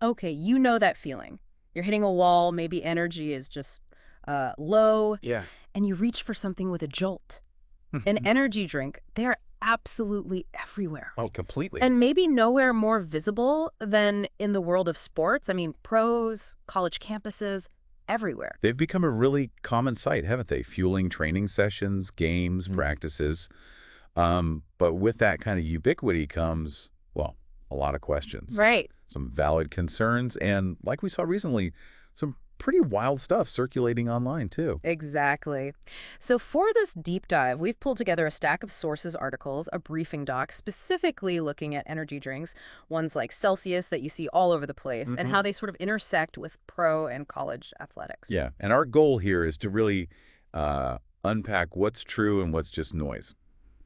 Okay, you know that feeling. You're hitting a wall, maybe energy is just low, Yeah. and you reach for something with a jolt. An energy drink, they're absolutely everywhere. Oh, completely. And maybe nowhere more visible than in the world of sports. I mean, pros, college campuses, everywhere. They've become a really common sight, haven't they? Fueling training sessions, games, Mm. practices. But with that kind of ubiquity comes, well, a lot of questions, Right. some valid concerns, and like we saw recently, some pretty wild stuff circulating online too. Exactly. So for this deep dive, we've pulled together a stack of sources articles, a briefing doc specifically looking at energy drinks, ones like Celsius that you see all over the place, and Hmm. how they sort of intersect with pro and college athletics. Yeah, and our goal here is to really unpack what's true and what's just noise.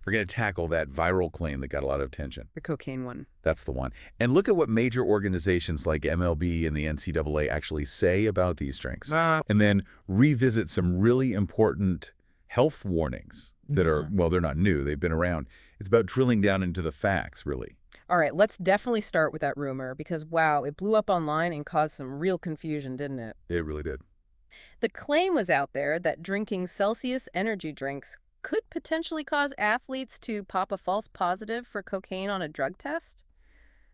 We're going to tackle that viral claim that got a lot of attention. The cocaine one. That's the one. And look at what major organizations like MLB and the NCAA actually say about these drinks. And then revisit some really important health warnings that are, well, they're not new. They've been around. It's about drilling down into the facts, really. All right, let's definitely start with that rumor because, wow, it blew up online and caused some real confusion, didn't it? It really did. The claim was out there that drinking Celsius energy drinks could potentially cause athletes to pop a false positive for cocaine on a drug test.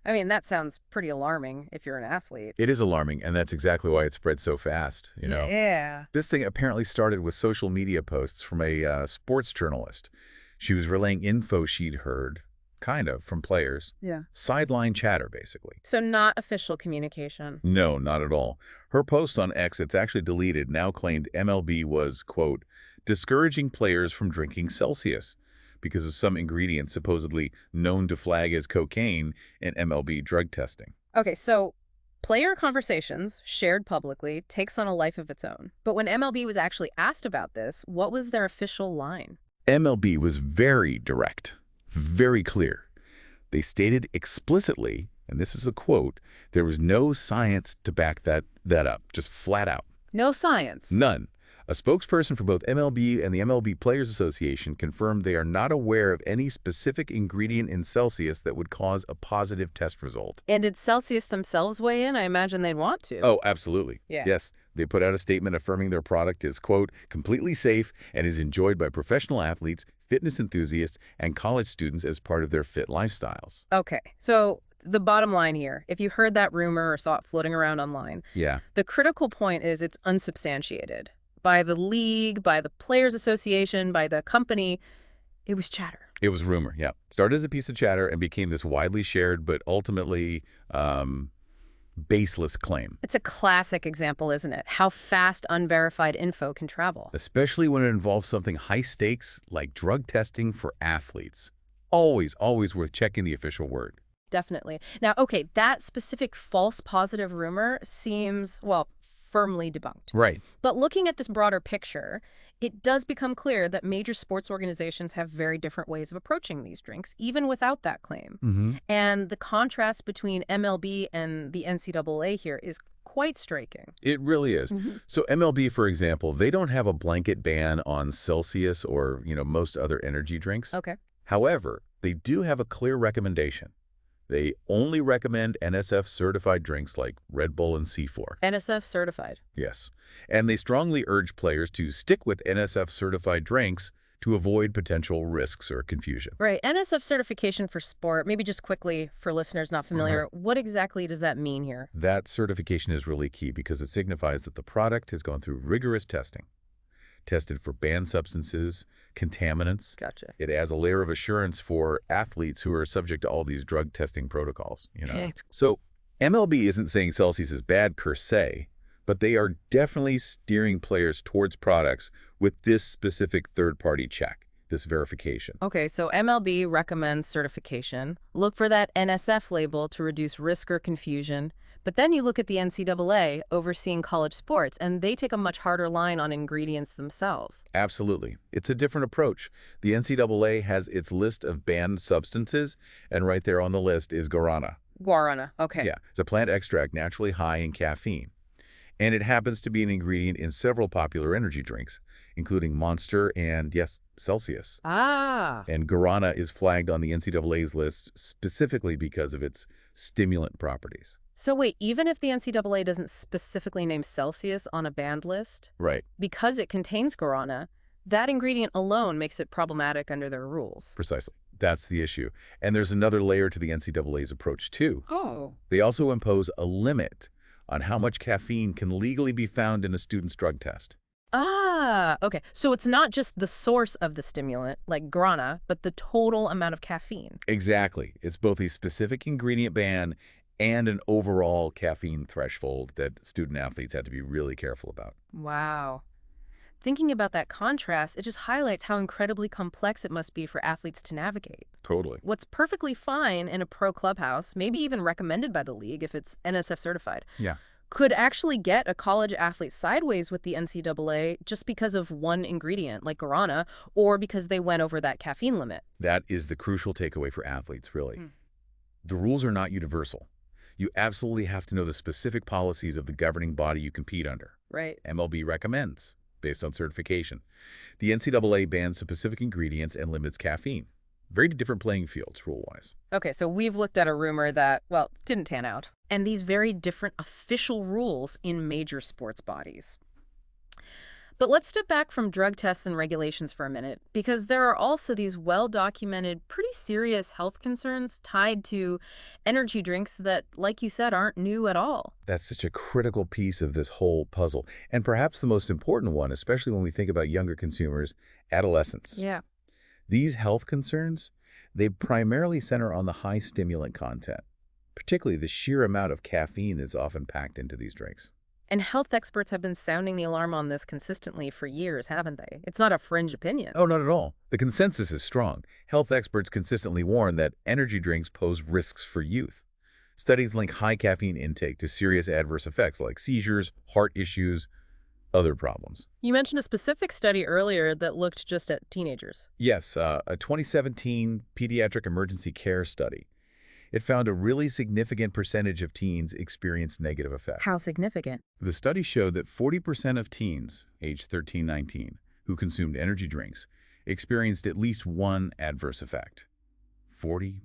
I mean, that sounds pretty alarming if you're an athlete. It is alarming, and that's exactly why it spread so fast. Yeah. This thing apparently started with social media posts from a sports journalist. She was relaying info she'd heard, kind of, from players. Yeah. Sideline chatter, basically. So not official communication. No, not at all. Her post on X, it's actually deleted, now claimed MLB was, quote, discouraging players from drinking Celsius because of some ingredients supposedly known to flag as cocaine in MLB drug testing. Okay, so player conversations shared publicly takes on a life of its own. But when MLB was actually asked about this, what was their official line? MLB was very direct, very clear. They stated explicitly, and this is a quote, there was no science to back that up, just flat out. No science. None. A spokesperson for both MLB and the MLB Players Association confirmed they are not aware of any specific ingredient in Celsius that would cause a positive test result. And did Celsius themselves weigh in? I imagine they'd want to. Oh, absolutely. Yeah. Yes, they put out a statement affirming their product is, quote, completely safe and is enjoyed by professional athletes, fitness enthusiasts, and college students as part of their fit lifestyles. Okay, so the bottom line here, if you heard that rumor or saw it floating around online, Yeah. the critical point is it's unsubstantiated. By the league, by the Players Association, by the company, it was chatter. It was rumor, yeah. Started as a piece of chatter and became this widely shared but ultimately baseless claim, It's a classic example, isn't it? How fast unverified info can travel. especially when it involves something high stakes like drug testing for athletes. Always, always worth checking the official word. Definitely. Now, okay, that specific false positive rumor seems, well, firmly debunked. Right. But looking at this broader picture, it does become clear that major sports organizations have very different ways of approaching these drinks, even without that claim. Mm-hmm. And the contrast between MLB and the NCAA here is quite striking. It really is. So MLB, for example, they don't have a blanket ban on Celsius or, most other energy drinks. Okay. However, they do have a clear recommendation. They only recommend NSF-certified drinks like Red Bull and C4. NSF-certified. Yes. And they strongly urge players to stick with NSF-certified drinks to avoid potential risks or confusion. Right. NSF certification for sport, maybe just quickly for listeners not familiar, what exactly does that mean here? That certification is really key because it signifies that the product has gone through rigorous testing. Tested for banned substances, contaminants. Gotcha. It adds a layer of assurance for athletes who are subject to all these drug testing protocols. Okay. So MLB isn't saying Celsius is bad per se, but they are definitely steering players towards products with this specific third-party check, this verification. Okay, so MLB recommends certification. Look for that NSF label to reduce risk or confusion. But then you look at the NCAA overseeing college sports, and they take a much harder line on ingredients themselves. Absolutely. It's a different approach. The NCAA has its list of banned substances, and right there on the list is guarana. Guarana, okay. Yeah, it's a plant extract naturally high in caffeine. And it happens to be an ingredient in several popular energy drinks, including Monster and, yes, Celsius. Ah. And guarana is flagged on the NCAA's list specifically because of its stimulant properties. So wait, even if the NCAA doesn't specifically name Celsius on a banned list, Right. because it contains guarana, that ingredient alone makes it problematic under their rules. Precisely. That's the issue. And there's another layer to the NCAA's approach, too. Oh. They also impose a limit on how much caffeine can legally be found in a student's drug test. Ah, okay. So it's not just the source of the stimulant, like guarana, but the total amount of caffeine. Exactly. It's both a specific ingredient ban and an overall caffeine threshold that student athletes had to be really careful about. Wow. Thinking about that contrast, it just highlights how incredibly complex it must be for athletes to navigate. Totally. What's perfectly fine in a pro clubhouse, maybe even recommended by the league if it's NSF-certified, Yeah. could actually get a college athlete sideways with the NCAA just because of one ingredient, like guarana, or because they went over that caffeine limit. That is the crucial takeaway for athletes, really. The rules are not universal. You absolutely have to know the specific policies of the governing body you compete under. Right. MLB recommends, based on certification. The NCAA bans specific ingredients and limits caffeine. Very different playing fields, rule-wise. Okay, so we've looked at a rumor that, well, didn't pan out. And these very different official rules in major sports bodies. But let's step back from drug tests and regulations for a minute, because there are also these well-documented, pretty serious health concerns tied to energy drinks that, like you said, aren't new at all. That's such a critical piece of this whole puzzle, and perhaps the most important one, especially when we think about younger consumers, adolescents. Yeah. These health concerns, they primarily center on the high stimulant content, particularly the sheer amount of caffeine that's often packed into these drinks. And health experts have been sounding the alarm on this consistently for years, haven't they? It's not a fringe opinion. Oh, not at all. The consensus is strong. Health experts consistently warn that energy drinks pose risks for youth. Studies link high caffeine intake to serious adverse effects like seizures, heart issues, other problems. You mentioned a specific study earlier that looked just at teenagers. Yes, a 2017 pediatric emergency care study. It found a really significant percentage of teens experienced negative effects. How significant? The study showed that 40% of teens, aged 13-19, who consumed energy drinks, experienced at least one adverse effect. 40%.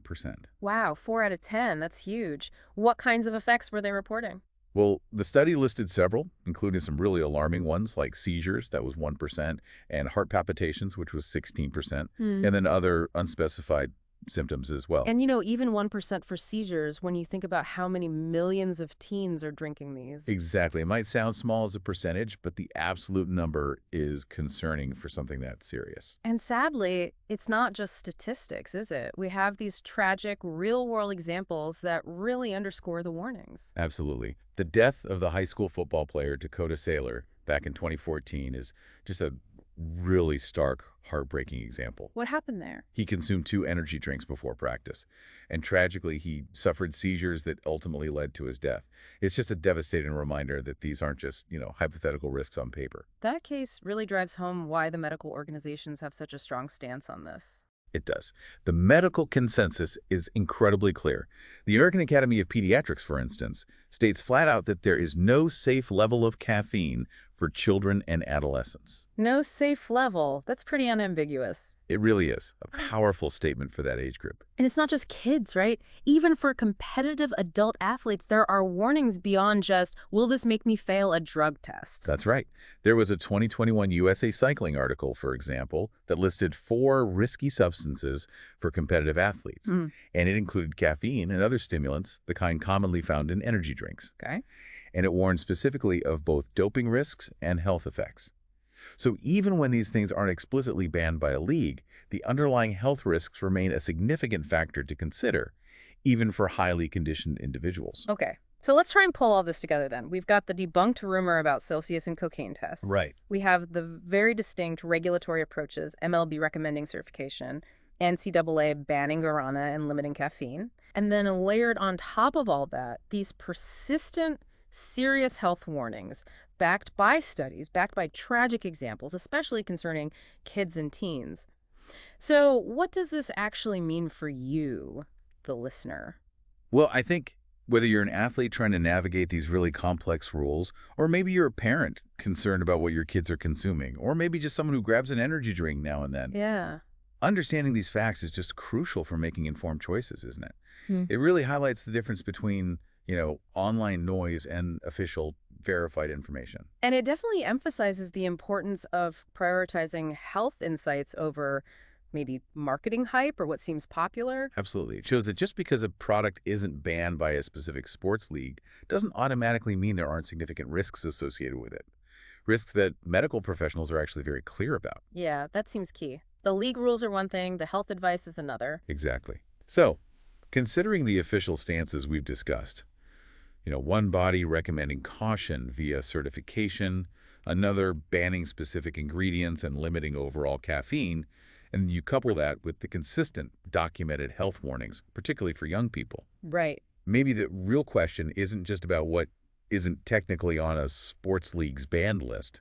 Wow, 4 out of 10. That's huge. What kinds of effects were they reporting? Well, the study listed several, including some really alarming ones like seizures, that was 1%, and heart palpitations, which was 16%, and then other unspecified symptoms as well. And, even 1% for seizures, when you think about how many millions of teens are drinking these. Exactly. It might sound small as a percentage, but the absolute number is concerning for something that serious. And sadly, it's not just statistics, is it? We have these tragic, real-world examples that really underscore the warnings. Absolutely. The death of the high school football player Dakota Saylor back in 2014 is just a really stark, heartbreaking example. What happened there? He consumed 2 energy drinks before practice, and tragically, he suffered seizures that ultimately led to his death. It's just a devastating reminder that these aren't just, hypothetical risks on paper. That case really drives home why the medical organizations have such a strong stance on this. It does. The medical consensus is incredibly clear. The American Academy of Pediatrics, for instance, states flat out that there is no safe level of caffeine for children and adolescents. No safe level. That's pretty unambiguous. It really is a powerful statement for that age group. And it's not just kids, right? Even for competitive adult athletes, there are warnings beyond just, will this make me fail a drug test? That's right. There was a 2021 USA Cycling article, for example, that listed 4 risky substances for competitive athletes. And it included caffeine and other stimulants, the kind commonly found in energy drinks. Okay. And it warned specifically of both doping risks and health effects. So even when these things aren't explicitly banned by a league, the underlying health risks remain a significant factor to consider, even for highly conditioned individuals. Okay. So let's try and pull all this together then. We've got the debunked rumor about Celsius and cocaine tests. Right. We have the very distinct regulatory approaches, MLB recommending certification, NCAA banning guarana and limiting caffeine. And then layered on top of all that, these persistent, serious health warnings backed by studies, backed by tragic examples, especially concerning kids and teens. So what does this actually mean for you, the listener? Well, I think whether you're an athlete trying to navigate these really complex rules, or maybe you're a parent concerned about what your kids are consuming, or maybe just someone who grabs an energy drink now and then. Yeah. Understanding these facts is just crucial for making informed choices, isn't it? It really highlights the difference between online noise and official verified information. And it definitely emphasizes the importance of prioritizing health insights over maybe marketing hype or what seems popular. Absolutely. It shows that just because a product isn't banned by a specific sports league doesn't automatically mean there aren't significant risks associated with it. Risks that medical professionals are actually very clear about. Yeah, that seems key. The league rules are one thing, the health advice is another. Exactly. So, considering the official stances we've discussed, one body recommending caution via certification, another banning specific ingredients and limiting overall caffeine, and you couple that with the consistent documented health warnings, particularly for young people. Right. Maybe the real question isn't just about what isn't technically on a sports league's banned list.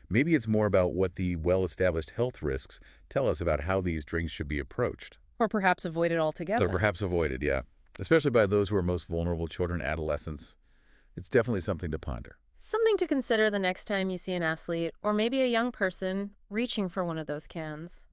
Maybe it's more about what the well-established health risks tell us about how these drinks should be approached. Or perhaps avoid it Or altogether. perhaps avoided, yeah. Especially by those who are most vulnerable, children, adolescents. It's definitely something to ponder. Something to consider the next time you see an athlete or maybe a young person reaching for one of those cans.